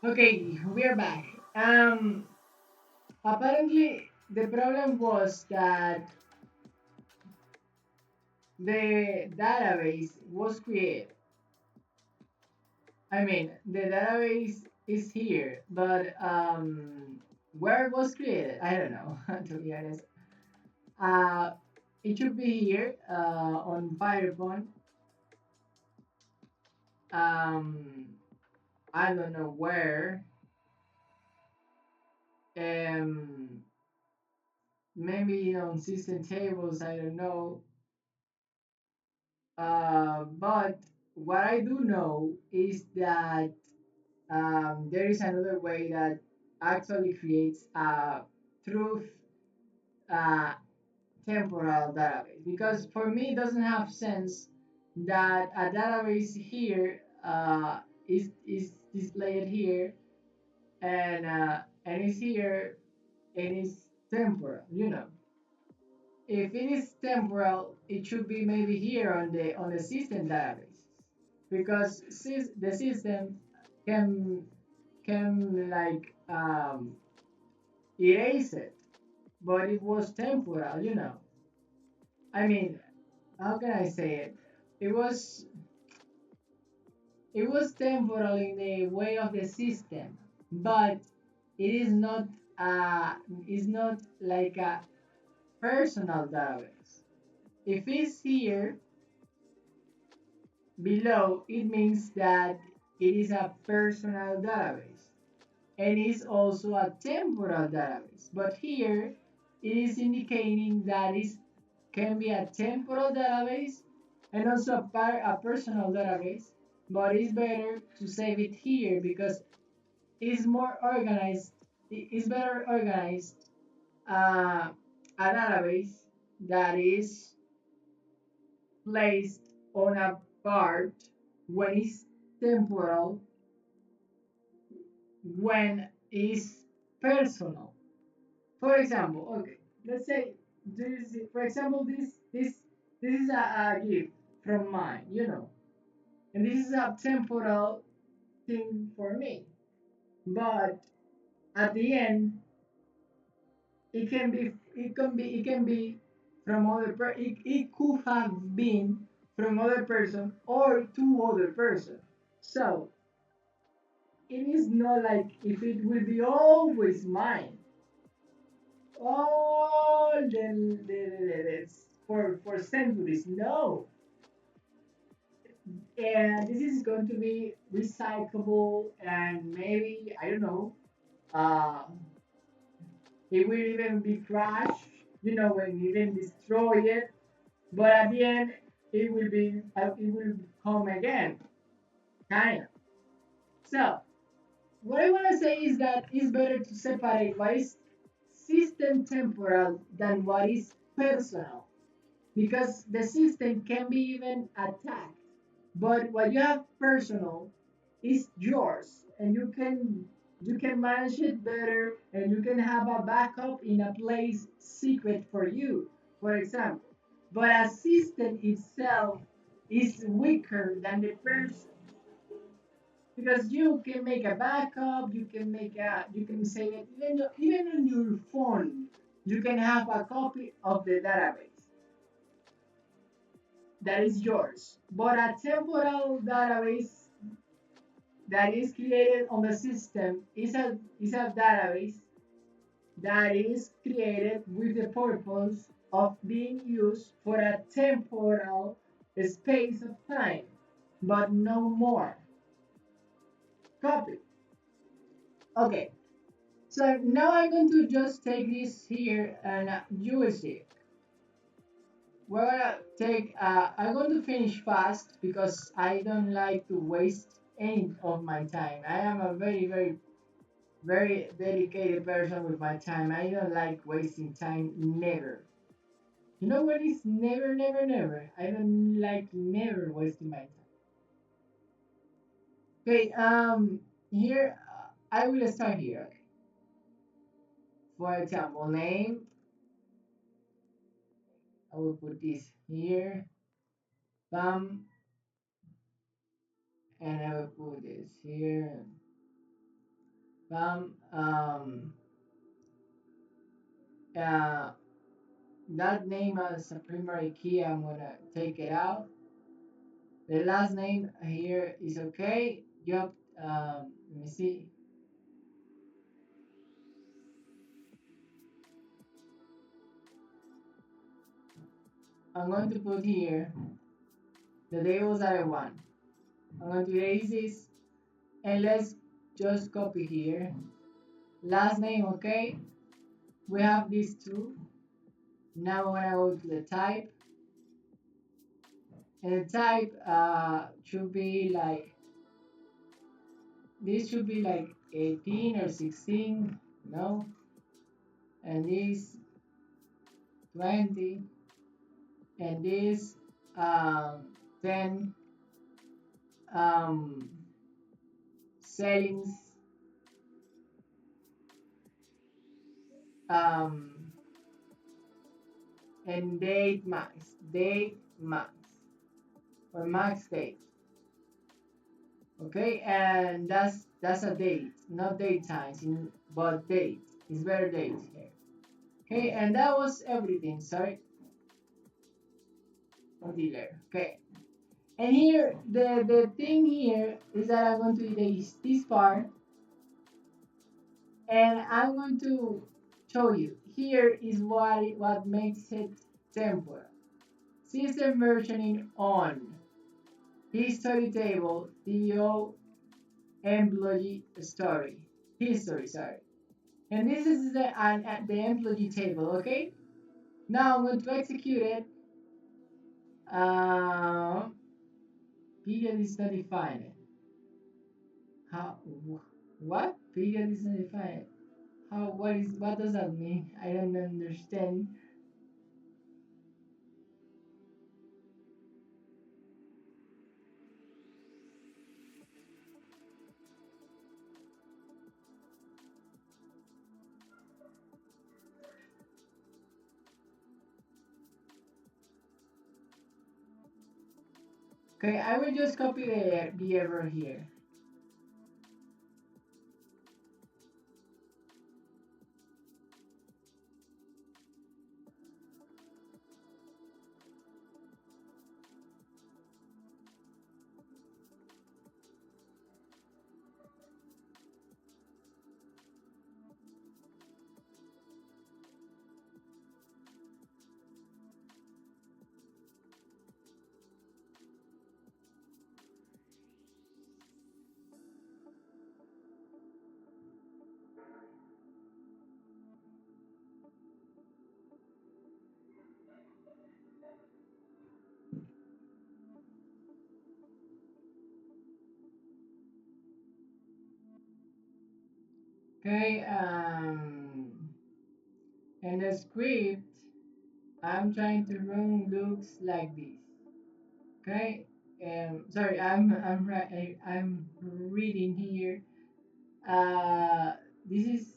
Okay, we are back. Apparently the problem was that the database was created. I mean, the database is here, but where it was created, I don't know. To be honest, uh, it should be here on Firephone. Um, I don't know where. Um, Maybe on system tables. I don't know. But what I do know is that there is another way that actually creates a truth uh, temporal database. Because for me, it doesn't have sense that a database here is displayed here and is here and is temporal. If it is temporal, it should be maybe here on the system database because the system can like erase it, but it was temporal. I mean, how can I say it? It was it was temporal in the way of the system, but it uh is not like a personal database. If it's here below, it means that it is a personal database and is also a temporal database. But here it is indicating that it can be a temporal database and also a personal database, but it's better to save it here because it's more organized. It's better organized uh, a database that is placed on a part when it's temporal, when it's personal. For example, okay, let's say for example, this is a gift from mine, and this is a temporal thing for me. But at the end, it can be from it could have been from other person or to other person. So it is not like if it will be always mine all for centuries. No, and this is going to be recyclable, and maybe I don't know. Uh, it will even be crashed. When you even destroy it, but at the end, it will come again, kind of. So what I want to say is that it's better to separate what is system temporal than what is personal because the system can be even attacked. But what you have personal is yours, and you can manage it better, and you can have a backup in a place secret for you, for example. But a system itself is weaker than the person because you can make a backup, you can save it even on your phone. You can have a copy of the database that is yours. But a temporal database that is created on the system is a database that is created with the purpose of being used for a temporal space of time, but no more. Copy. Okay, so now I'm going to just take this here and you will see. We're gonna I'm going to finish fast because I don't like to waste any of my time. I am a very, very, very dedicated person with my time. I don't like wasting time, never. You know what is never, never, never? I don't like never wasting my time. Okay, here, I will start here. Okay. For example, name, I will put this here, bam, and I will put this here. Bam. Uh, that name as a primary key, I'm gonna take it out. The last name here is okay. Yup. Let me see. I'm going to put here the tables that I want. I'm going to erase this and let's just copy here. Last name, okay. We have these two. Now when I go to the type, and the type should be like, this should be like 18 or 16, no? And this 20, and this 10 um, settings, um, and date max, or max date. Okay, and that's a date, not date times, but date. It's better date here. Okay, and that was everything. Sorry, dealer. Okay, and here the thing here is that I'm going to erase this part, and I'm going to show you. Here is what makes it temporal. System versioning on. History table, DO employee story. History, sorry. And this is the employee table, okay? Now I'm going to execute it. Uh, Period is not defined. How? What? Period is not defined. How? What does that mean? I don't understand. Okay, I will just copy the error here. Okay, and the script I'm trying to run looks like this. Okay, sorry, I'm reading here. Uh, this is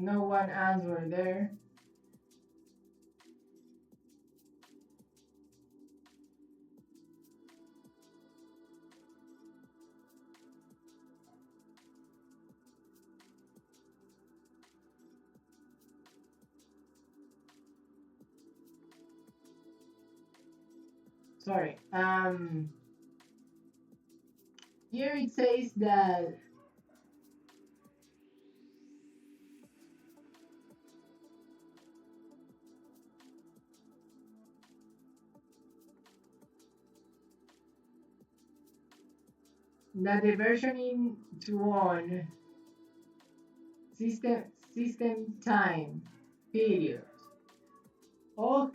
no one answer there. Sorry. Here it says that the versioning to on system time period.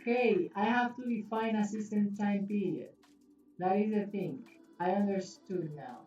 Okay, I have to define a system time period. That is the thing. I understood now.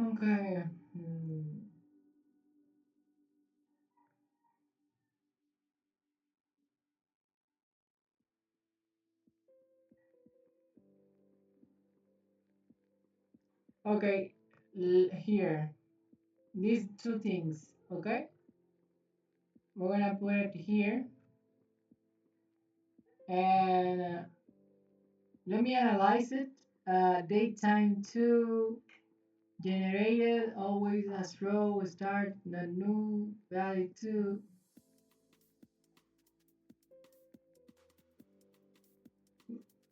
Okay. Okay. Here. These two things. Okay. We're gonna put it here. And let me analyze it. Daytime 2 generated always as row start the new value 2.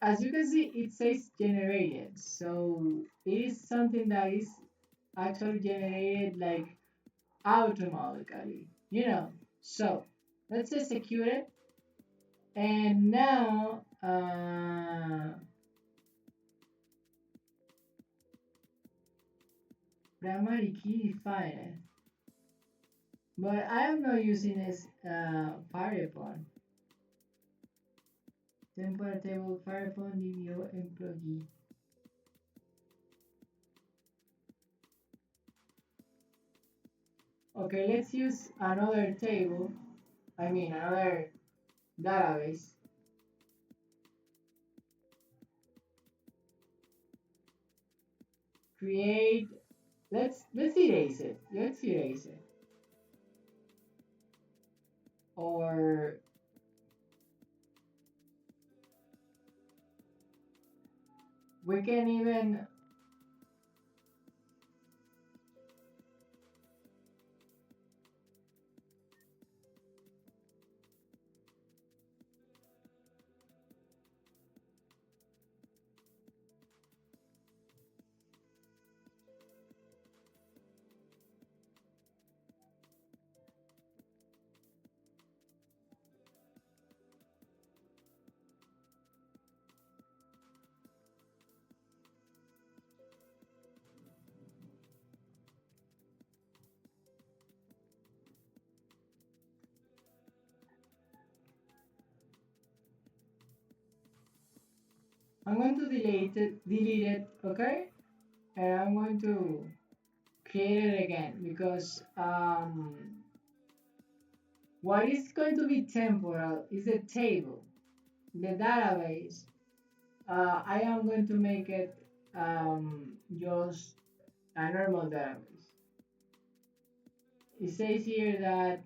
As you can see, it says generated. So it is something that is actually generated like automatically, you know. So let's execute it. And now, primary key defined. But I am not using this variable. Temporal table variable new employee. Okay, let's use another table. I mean another database. Create. Let's erase it. Let's erase it. Or we can even I'm going to delete it, okay? And I'm going to create it again because what is going to be temporal is the table, the database. I am going to make it just a normal database. It says here that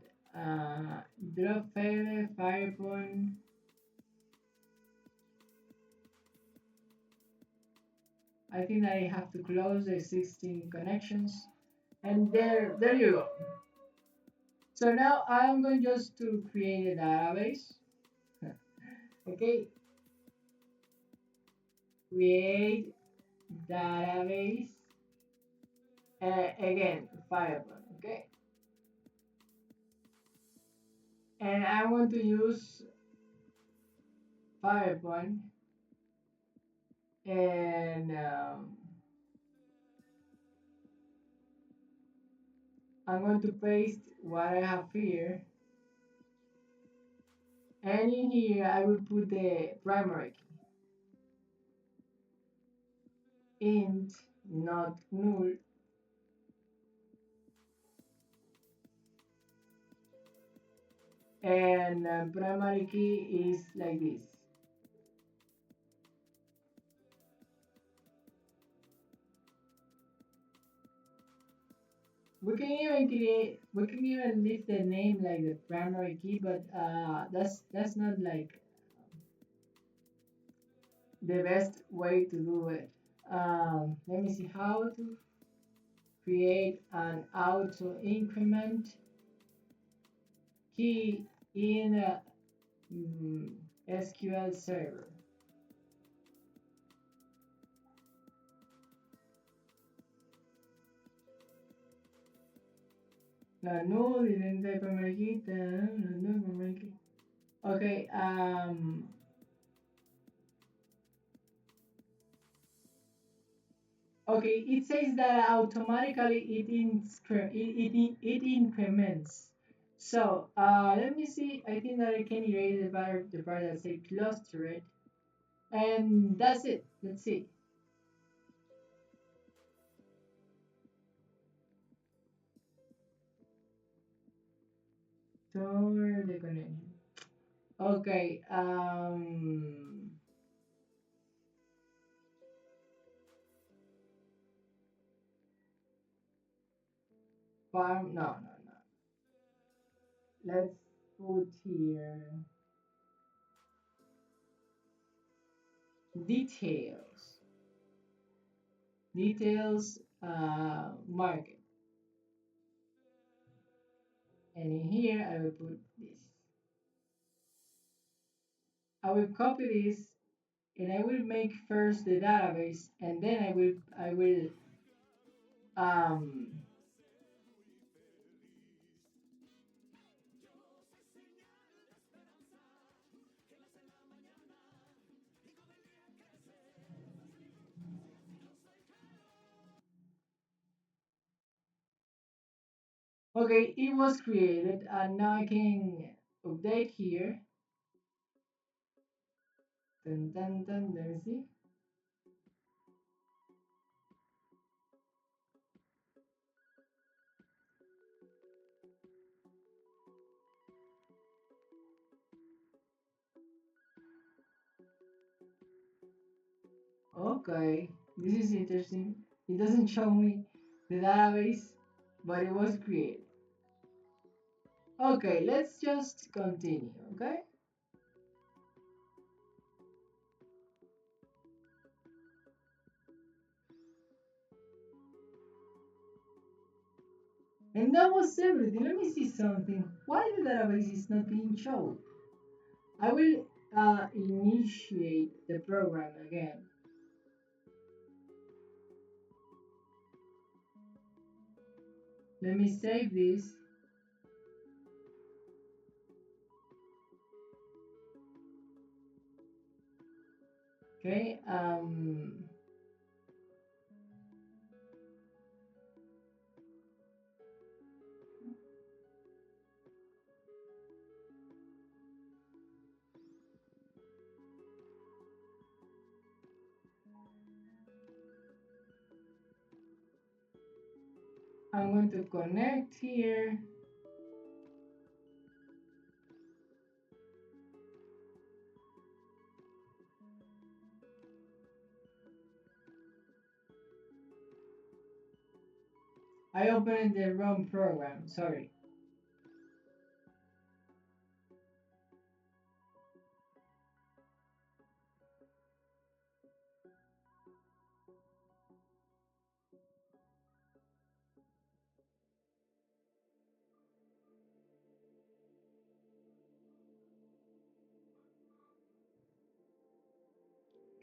drop failure, firepoint. I think that I have to close the existing connections. And there you go. So now I'm going just to create a database. Okay, create database. Again, Fireball. Okay, and I want to use Fireball, and I'm going to paste what I have here. And in here, I will put the primary key, int, not null, and primary key is like this. We can even leave the name like the primary key, but that's not like the best way to do it. Let me see how to create an auto increment key in mm, SQL Server. La null identidad de primer key. Okay. Okay. It says that automatically it increments. So let me see. I think that I can erase the part that say clustered, and that's it. Let's see. Store the connection. Okay. Farm. No, no, no. Let's put here details. Details. Market. And in here, I will put this. I will copy this, and I will make first the database, and then I will um. Okay, it was created, and now I can update here. Dun, dun, dun, let me see. Okay, this is interesting. It doesn't show me the database, but it was created. Okay, let's just continue, okay? And that was everything. Let me see something. Why the database is not being shown? I will initiate the program again. Let me save this. Okay, I'm going to connect here. I opened the wrong program, sorry.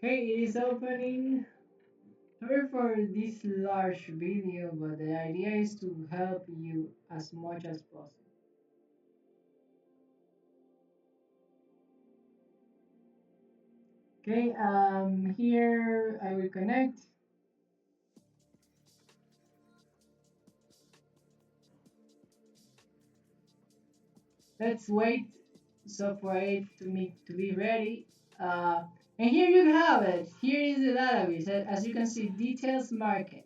Okay, it is opening. Sorry for this large video, but the idea is to help you as much as possible. Okay, here I will connect. Let's wait so for it to be ready. And here you have it. Here is the database. As you can see, details market,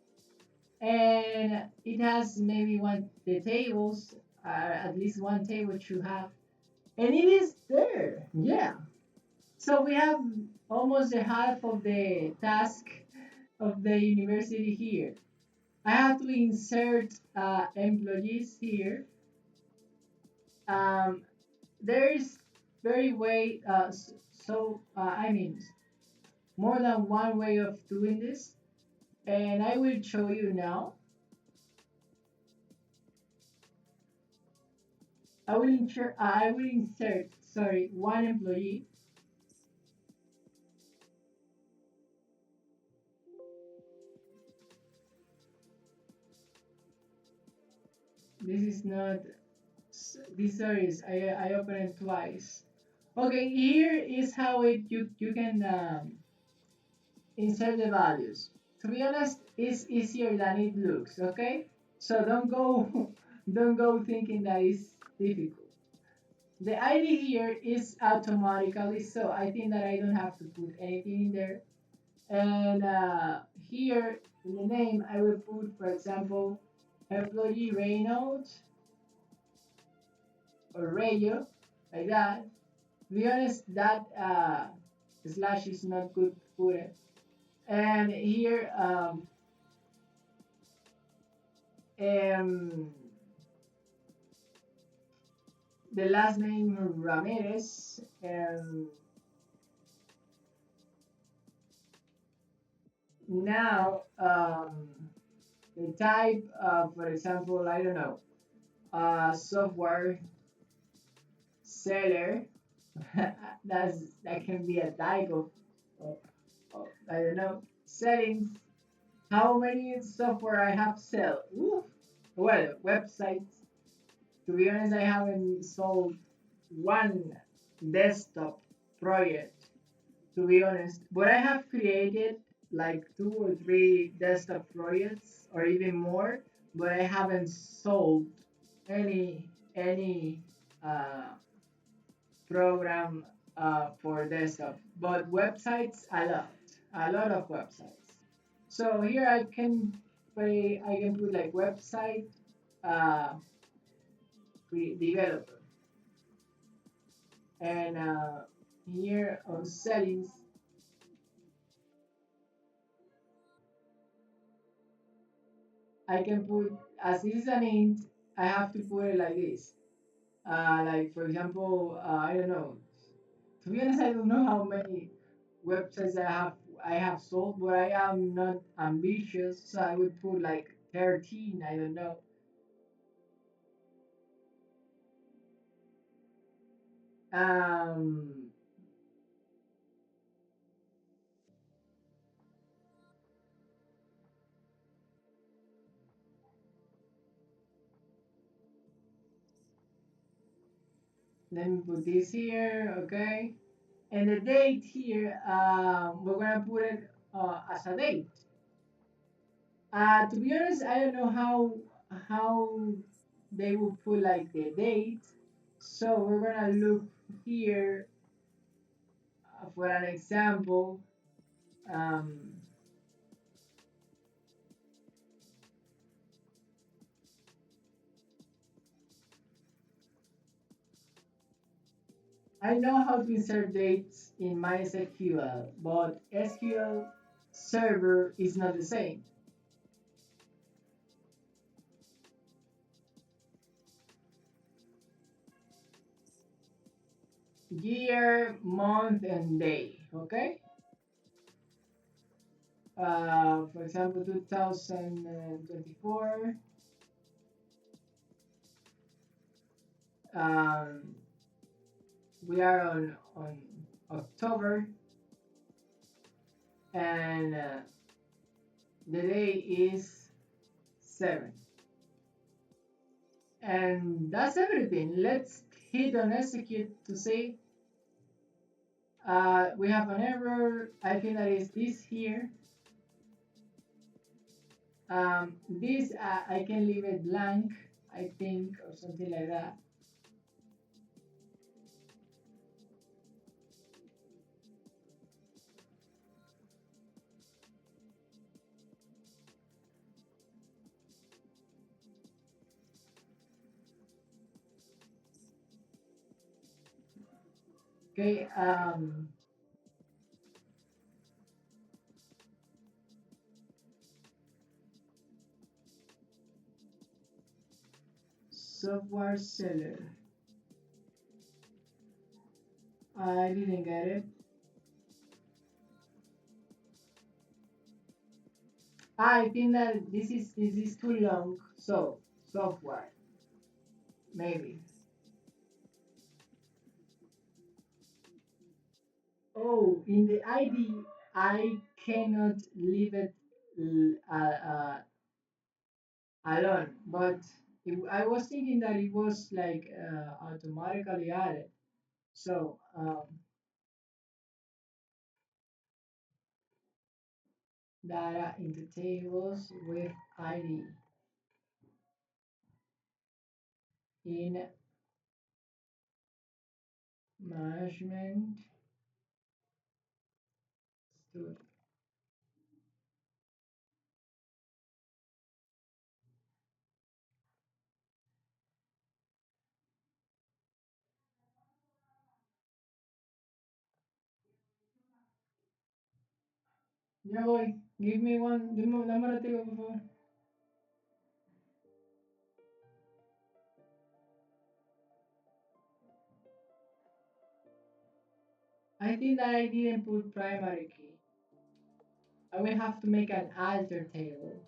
and it has maybe one the tables. At least one table should have, and it is there. Yeah. So we have almost the half of the task of the university here. I have to insert employees here. Um, there is very way. I mean, more than one way of doing this, and I will show you now. I will insert, sorry, one employee. This is not, this, sorry, I opened it twice. Okay, here is how you can insert the values. To be honest, it's easier than it looks, okay? So don't go don't go thinking that it's difficult. The ID here is automatically, so I think that I don't have to put anything in there. And here in the name, I will put, for example, employee Reynolds or Rayo, like that. To be honest, that slash is not good to put it. And here, um, the last name Ramirez, and now the type, for example, I don't know, software seller. That can be a type of, I don't know, settings. How many software I have sell? Oof. Well, websites. To be honest, I haven't sold one desktop project, to be honest, but I have created like two or three desktop projects or even more, but I haven't sold any uh, program for desktop, but websites a lot of websites. So here I can put like website uh, developer, and here on settings I can put, as this is an int, I have to put it like this. Like for example, I don't know. To be honest, I don't know how many websites I have sold, but I am not ambitious, so I would put like 13. I don't know. Um, Let me put this here, okay? And the date here, we're gonna put it as a date. To be honest, I don't know how they will put like the date. So we're gonna look here for an example. Um, I know how to insert dates in MySQL, but SQL Server is not the same. Year, month, and day. Okay. For example, 2024. Um, we are on October, and the day is 7. And that's everything. Let's hit on execute to see. We have an error. I think that is this here. This I can leave it blank, I think, or something like that. Okay. Software seller. I didn't get it. I think that this is too long. So software maybe. Oh, in the ID, I cannot leave it alone. But I was thinking that it was like automatically added. So data into tables with ID in management studio. Ya voy. Give me one. Dame un ratito, por favor. I think that I didn't put primary key. I will have to make an alter table.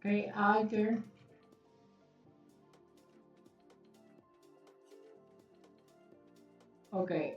Okay, alter. Okay.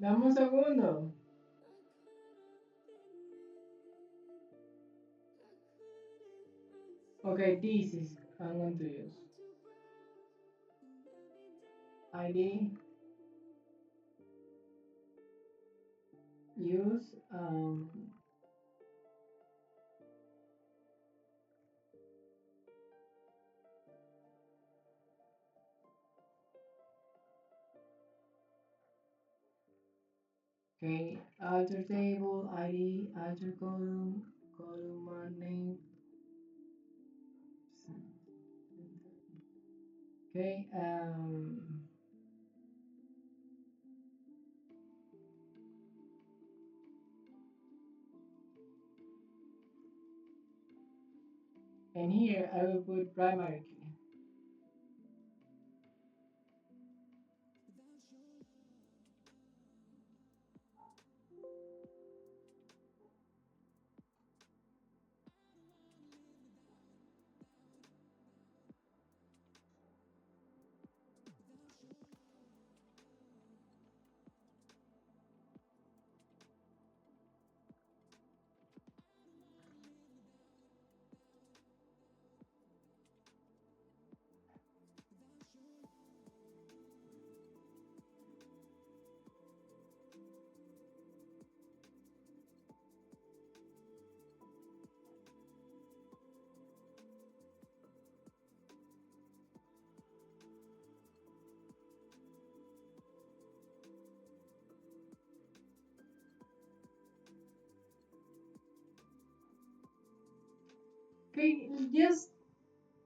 Dame un segundo. Okay, this is I'm going to use ID use okay alter table ID alter column name. Okay, and here I will put primary key.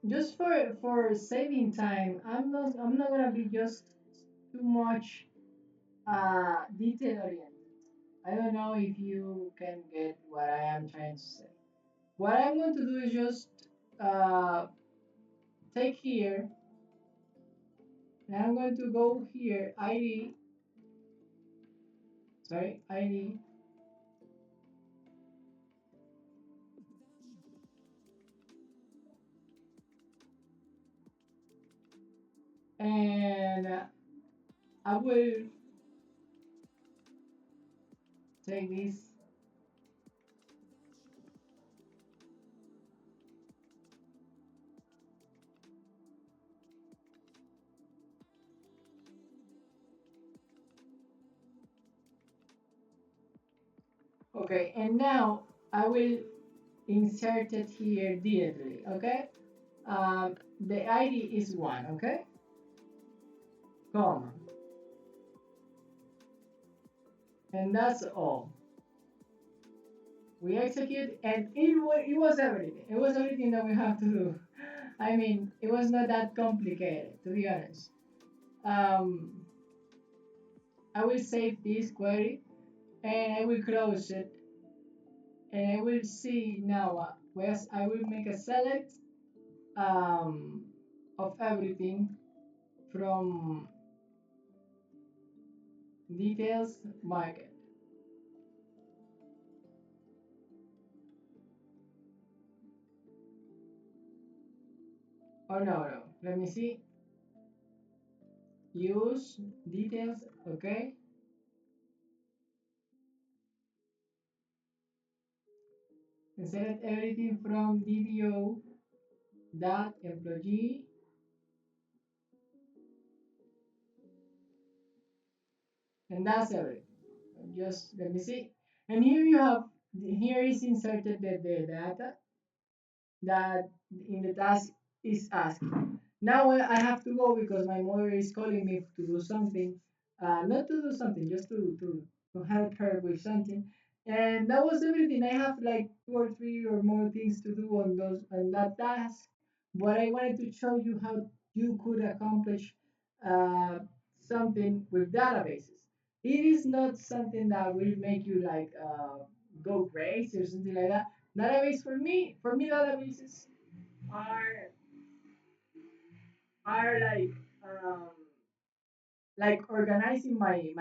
Just for saving time, I'm not gonna be just too much detail oriented. I don't know if you can get what I am trying to say. What I'm going to do is just uh, take here, and I'm going to go here, ID, and I will take this. Okay, and now I will insert it here directly. Okay, the ID is one. Okay, comma, and that's all. We execute, and it was everything. It was everything that we have to do. I mean, it was not that complicated, to be honest. Um, I will save this query, and I will close it, and I will see now. Whereas I will make a select um, of everything from details market. Oh no, no. Let me see. Use details. Okay. And select everything from DDO dot employee, and that's everything. Just let me see. And here is inserted the data that in the task is asking. Now I have to go because my mother is calling me to do something, not to do something, just to help her with something. And that was everything. I have like two or three or more things to do on that task. But I wanted to show you how you could accomplish uh, something with databases. It is not something that will make you like go crazy or something like that. Database for me, databases are are like organizing my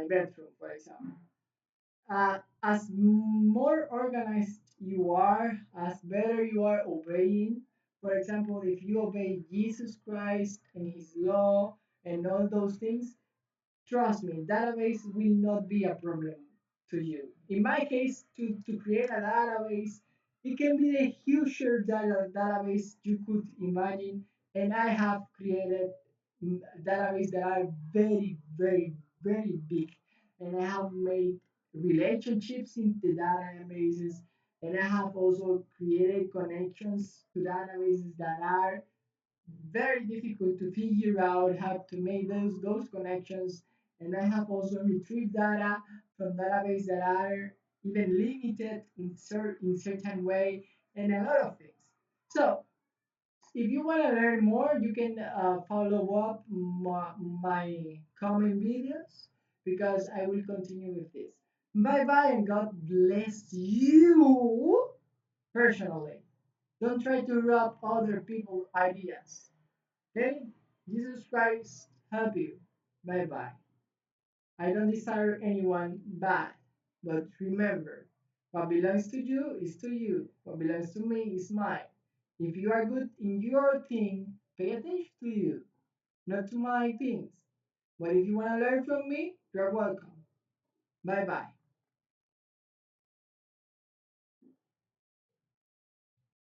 bedroom, for example. As more organized you are, as better you are obeying. For example, if you obey Jesus Christ and His law and all those things, trust me, database will not be a problem to you. In my case, to create a database, it can be the hugest database you could imagine. And I have created databases that are very, very, very big. And I have made relationships in the databases. And I have also created connections to databases that are very difficult to figure out how to make those connections. And I have also retrieved data from databases that are even limited in certain way and a lot of things. So if you want to learn more, you can follow up my coming videos because I will continue with this. Bye bye and God bless you personally. Don't try to rob other people's ideas. Okay? Jesus Christ help you. Bye bye. I don't desire anyone bad, but remember, what belongs to you is to you. What belongs to me is mine. If you are good in your thing, pay attention to you, not to my things. But if you want to learn from me, you're welcome. Bye bye.